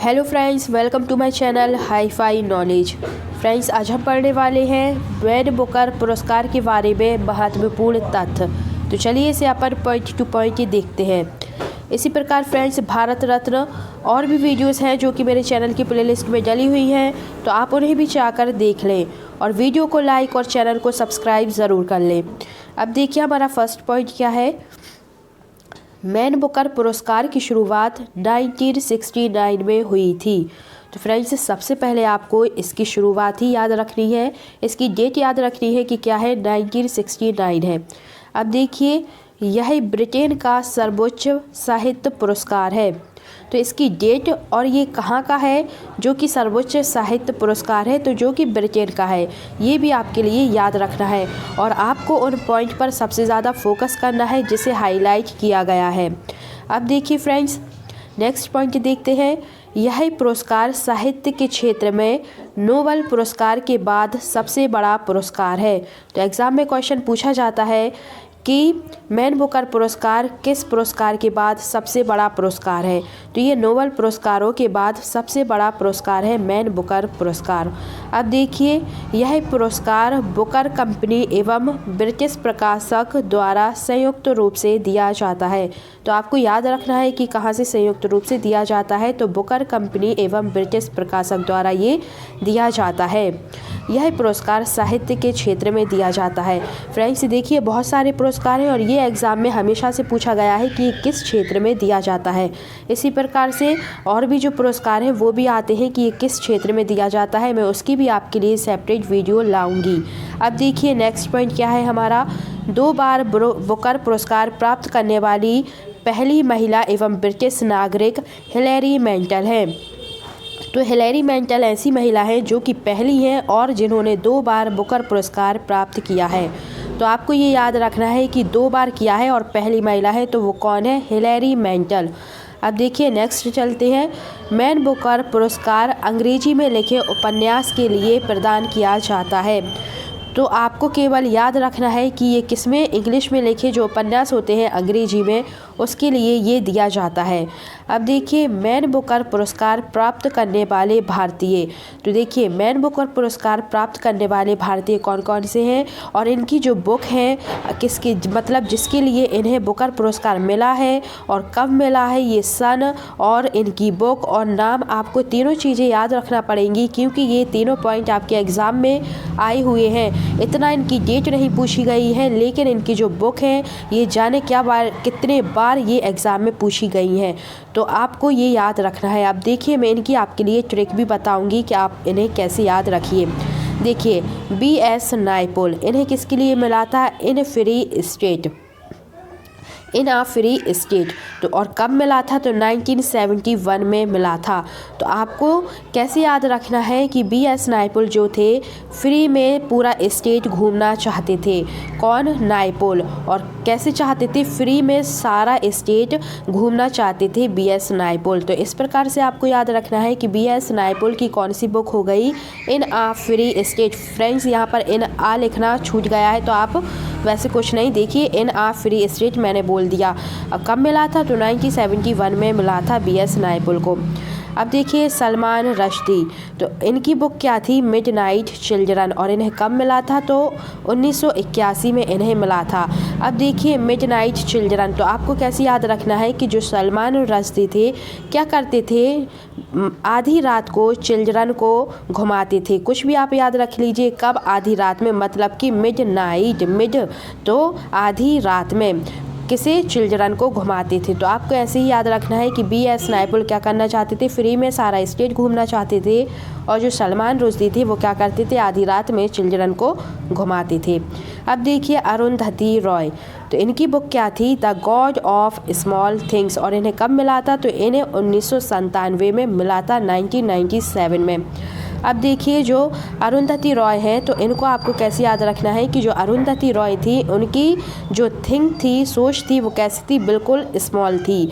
Hello friends, welcome to my channel hi fi knowledge. Friends, आज हम पढ़ने वाले हैं मैन बुकर पुरस्कार के बारे में महत्वपूर्ण तथ्य। तो चलिए इसे अपन पॉइंट टू पॉइंट देखते हैं। इसी प्रकार फ्रेंड्स, भारत रत्न और भी वीडियोस हैं जो कि मेरे चैनल की प्लेलिस्ट में डली हुई हैं, तो आप उन्हें भी चाहकर देख लें और वीडियो को लाइक और चैनल को सब्सक्राइब ज़रूर कर लें। अब देखिए हमारा फर्स्ट पॉइंट क्या है। मैन बुकर पुरस्कार की शुरुआत 1969 में हुई थी। तो फ्रेंड्स, सबसे पहले आपको इसकी शुरुआत ही याद रखनी है, इसकी डेट याद रखनी है कि क्या है, 1969 है। अब देखिए, यह ब्रिटेन का सर्वोच्च साहित्य पुरस्कार है। तो इसकी डेट और ये कहाँ का है, जो कि सर्वोच्च साहित्य पुरस्कार है, तो जो कि ब्रिटेन का है, ये भी आपके लिए याद रखना है और आपको उन पॉइंट पर सबसे ज़्यादा फोकस करना है जिसे हाईलाइट किया गया है। अब देखिए फ्रेंड्स, नेक्स्ट पॉइंट देखते हैं। यह पुरस्कार साहित्य के क्षेत्र में नोबेल पुरस्कार के बाद सबसे बड़ा पुरस्कार है। तो एग्ज़ाम में क्वेश्चन पूछा जाता है कि मैन बुकर पुरस्कार किस पुरस्कार के बाद सबसे बड़ा पुरस्कार है, तो ये नोबेल पुरस्कारों के बाद सबसे बड़ा पुरस्कार है मैन बुकर पुरस्कार। अब देखिए, यह पुरस्कार बुकर कंपनी एवं ब्रिटिश प्रकाशक द्वारा संयुक्त रूप से दिया जाता है। तो आपको याद रखना है कि कहाँ से संयुक्त रूप से दिया जाता है, तो बुकर कंपनी एवं ब्रिटिश प्रकाशक द्वारा ये दिया जाता है। यह पुरस्कार साहित्य के क्षेत्र में दिया जाता है। फ्रेंड्स देखिए, बहुत सारे पुरस्कार हैं और ये एग्ज़ाम में हमेशा से पूछा गया है कि किस क्षेत्र में दिया जाता है। इसी प्रकार से और भी जो पुरस्कार हैं वो भी आते हैं कि ये किस क्षेत्र में दिया जाता है। मैं उसकी भी आपके लिए सेपरेट वीडियो लाऊंगी। अब देखिए नेक्स्ट पॉइंट क्या है हमारा। 2 बार बुकर पुरस्कार प्राप्त करने वाली पहली महिला एवं ब्रिटिश नागरिक हिलेरी मैंटल है। तो हिलेरी मैंटल ऐसी महिला हैं जो कि पहली हैं और जिन्होंने 2 बार बुकर पुरस्कार प्राप्त किया है। तो आपको ये याद रखना है कि 2 बार किया है और पहली महिला है, तो वो कौन है, हिलेरी मैंटल। अब देखिए नेक्स्ट चलते हैं। मैन बुकर पुरस्कार अंग्रेजी में लिखे उपन्यास के लिए प्रदान किया जाता है। तो आपको केवल याद रखना है कि ये किसमें, इंग्लिश में लिखे जो उपन्यास होते हैं अंग्रेजी में, उसके लिए ये दिया जाता है। अब देखिए, मैन बुकर पुरस्कार प्राप्त करने वाले भारतीय। तो देखिए, मैन बुकर पुरस्कार प्राप्त करने वाले भारतीय कौन कौन से हैं और इनकी जो बुक है, किसकी मतलब जिसके लिए इन्हें बुकर पुरस्कार मिला है और कब मिला है, ये सन और इनकी बुक और नाम, आपको तीनों चीज़ें याद रखना पड़ेंगी क्योंकि ये तीनों पॉइंट आपके एग्ज़ाम में आए हुए हैं। इतना इनकी डेट नहीं पूछी गई है, लेकिन इनकी जो बुक है ये जाने क्या बार कितने बार ये एग्ज़ाम में पूछी गई हैं, तो आपको ये याद रखना है। अब देखिए, मैं इनकी आपके लिए ट्रिक भी बताऊंगी कि आप इन्हें कैसे याद रखिए। देखिए, BS नायपॉल, इन्हें किसके लिए मिला था, in free state, in uh free state. तो और कब मिला था, तो 1971 में मिला था। तो आपको कैसे याद रखना है कि BS नायपॉल जो थे फ्री में पूरा स्टेट घूमना चाहते थे। कौन, नायपॉल। और कैसे चाहते थे, फ्री में सारा स्टेट घूमना चाहते थे BS नायपॉल। तो इस प्रकार से आपको याद रखना है कि BS नायपॉल की कौन सी बुक हो गई, इन आ फ्री स्टेट। फ्रेंड्स यहाँ पर इन आ लिखना छूट गया है, तो आप वैसे कुछ नहीं, देखिए इन आ फ्री स्टेट मैंने बोल दिया। अब कब मिला था, तो 1971 में मिला था BS नायपॉल को। अब देखिए, सलमान रश्दी, तो इनकी बुक क्या थी, मिडनाइट चिल्ड्रन, और इन्हें कब मिला था, तो 1981 में इन्हें मिला था। अब देखिए, मिडनाइट चिल्ड्रन, तो आपको कैसे याद रखना है कि जो सलमान रश्दी थे क्या करते थे, आधी रात को चिल्ड्रन को घुमाते थे। कुछ भी आप याद रख लीजिए, कब, आधी रात में, मतलब कि मिडनाइट, मिड तो आधी रात में किसे, चिल्ड्रन को घुमाते थे। तो आपको ऐसे ही याद रखना है कि BS नायपॉल क्या करना चाहते थे, फ्री में सारा स्टेट घूमना चाहते थे, और जो सलमान रुश्दी थे वो क्या करते थे, आधी रात में चिल्ड्रन को घुमाते थे। अब देखिए, अरुंधति रॉय, तो इनकी बुक क्या थी, the God of small things, और इन्हें कब मिला था, तो इन्हें 1997 में मिला था, 1997 में। अब देखिए, जो अरुंधति रॉय हैं, तो इनको आपको कैसे याद रखना है कि जो अरुंधति रॉय थी उनकी जो थिंक थी, सोच थी, वो कैसी थी, बिल्कुल स्मॉल थी।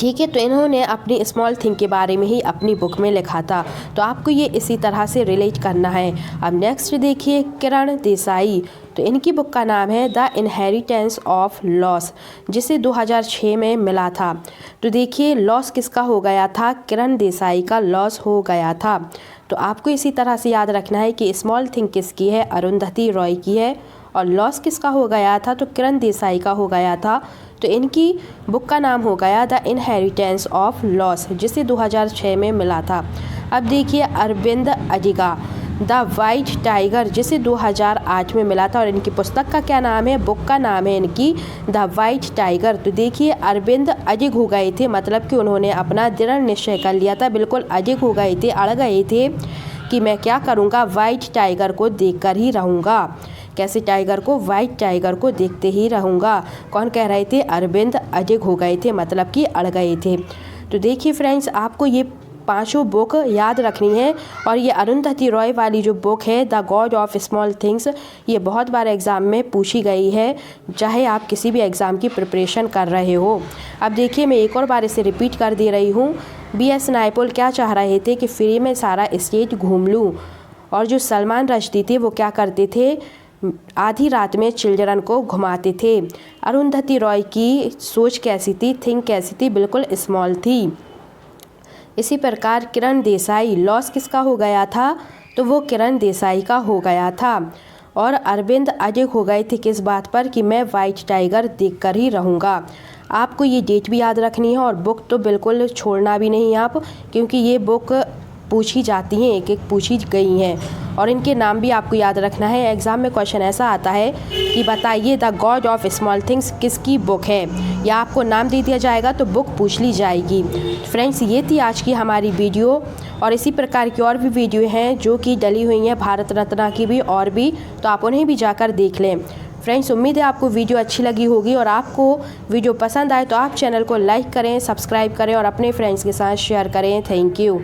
ठीक है, तो इन्होंने अपनी स्मॉल थिंग के बारे में ही अपनी बुक में लिखा था। तो आपको ये इसी तरह से रिलेट करना है। अब नेक्स्ट देखिए, किरण देसाई, तो इनकी बुक का नाम है द इनहेरिटेंस ऑफ लॉस, जिसे 2006 में मिला था। तो देखिए लॉस किसका हो गया था, किरण देसाई का लॉस हो गया था। तो आपको इसी तरह से याद रखना है कि स्मॉल थिंग किसकी है, अरुंधति रॉय की है, और लॉस किसका हो गया था, तो किरण देसाई का हो गया था। तो इनकी बुक का नाम हो गया द इनहेरिटेंस ऑफ लॉस, जिसे 2006 में मिला था। अब देखिए Aravind Adiga the White Tiger, जिसे 2008 में मिला था, और इनकी पुस्तक का क्या नाम है, बुक का नाम है इनकी द वाइट टाइगर। तो देखिए अरविंद अडिग हो गए थे, मतलब कि उन्होंने अपना दृढ़ निश्चय कर लिया था, बिल्कुल अडिग हो गए थे, अड़ गए थे कि मैं क्या करूँगा, वाइट टाइगर को देखकर ही रहूँगा। कैसे टाइगर को, वाइट टाइगर को देखते ही रहूँगा। कौन कह रहे थे, अरविंद अडिग हो गए थे, मतलब कि अड़ गए थे। तो देखिए फ्रेंड्स, आपको ये पांचों बुक याद रखनी है। और ये अरुंधति रॉय वाली जो बुक है the God of small things, ये बहुत बार एग्ज़ाम में पूछी गई है, चाहे आप किसी भी एग्ज़ाम की प्रिपरेशन कर रहे हो। अब देखिए मैं एक और बार इसे रिपीट कर दे रही हूँ। BS नायपॉल क्या चाह रहे थे कि फ्री में सारा स्टेट घूम लूँ, और जो सलमान रश्दी थे वो क्या करते थे, आधी रात में चिल्ड्रन को घुमाते थे। अरुंधति रॉय की सोच कैसी थी, थिंक कैसी थी, बिल्कुल स्मॉल थी। इसी प्रकार किरण देसाई, लॉस किसका हो गया था, तो वो किरण देसाई का हो गया था। और अरविंद अडिग हो गए थे किस बात पर, कि मैं वाइट टाइगर देखकर ही रहूँगा। आपको ये डेट भी याद रखनी है, और बुक तो बिल्कुल छोड़ना भी नहीं आप, क्योंकि ये बुक पूछी जाती हैं, एक एक पूछी गई हैं, और इनके नाम भी आपको याद रखना है। एग्ज़ाम में क्वेश्चन ऐसा आता है कि बताइए the God of small things किसकी बुक है, या आपको नाम दे दिया जाएगा तो बुक पूछ ली जाएगी। फ्रेंड्स, ये थी आज की हमारी वीडियो, और इसी प्रकार की और भी वीडियो हैं जो कि डली हुई हैं, भारत रत्न की भी और भी, तो आप उन्हें भी जाकर देख लें। फ्रेंड्स, उम्मीद है आपको वीडियो अच्छी लगी होगी, और आपको वीडियो पसंद आए तो आप चैनल को लाइक करें, सब्सक्राइब करें और अपने फ्रेंड्स के साथ शेयर करें। Thank you.